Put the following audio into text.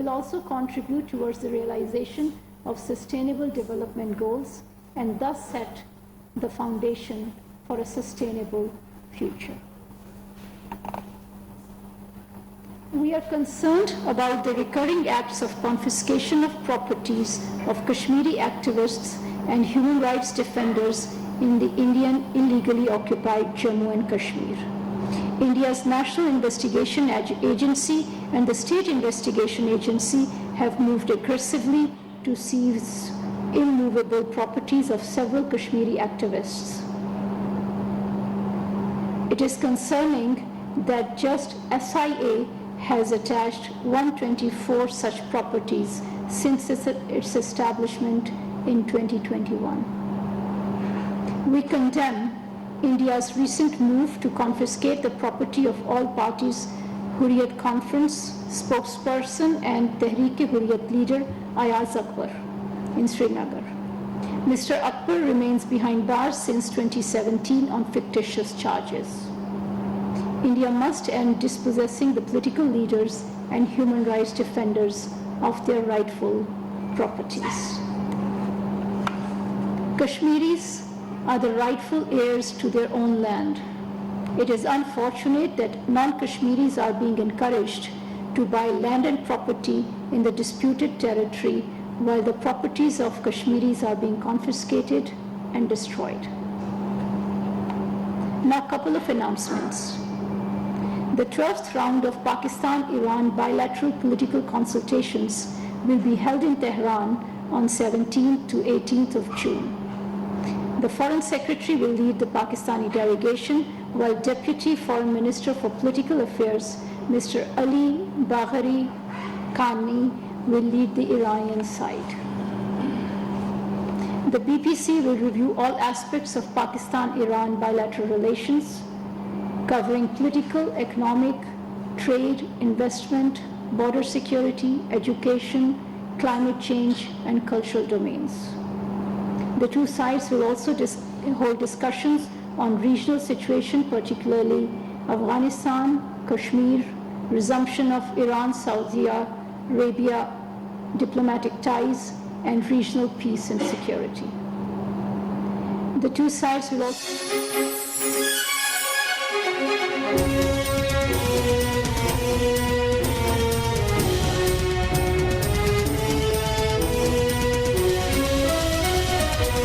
will also contribute towards the realization of sustainable development goals and thus set the foundation for a sustainable future. We are concerned about the recurring acts of confiscation of properties of Kashmiri activists and human rights defenders in the Indian illegally occupied Jammu and Kashmir. India's National Investigation Agency and the State Investigation Agency have moved aggressively to seize immovable properties of several Kashmiri activists. It is concerning that just SIA has attached 124 such properties since its establishment in 2021. We condemn India's recent move to confiscate the property of all parties Hurriyat Conference spokesperson and Tehreek-e-Hurriyat leader Ayaz Akbar in Srinagar. Mr. Akbar remains behind bars since 2017 on fictitious charges. India must end dispossessing the political leaders and human rights defenders of their rightful properties. Kashmiris are the rightful heirs to their own land. It is unfortunate that non-Kashmiris are being encouraged to buy land and property in the disputed territory while the properties of Kashmiris are being confiscated and destroyed. Now, a couple of announcements. The 12th round of Pakistan-Iran bilateral political consultations will be held in Tehran on 17th to 18th of June. The Foreign Secretary will lead the Pakistani delegation, while Deputy Foreign Minister for Political Affairs, Mr. Ali Bagheri Khani, will lead the Iranian side. The BPC will review all aspects of Pakistan-Iran bilateral relations, covering political, economic, trade, investment, border security, education, climate change, and cultural domains. The two sides will also hold discussions on regional situation, particularly Afghanistan, Kashmir, resumption of Iran-Saudi Arabia diplomatic ties, and regional peace and security. The two sides will also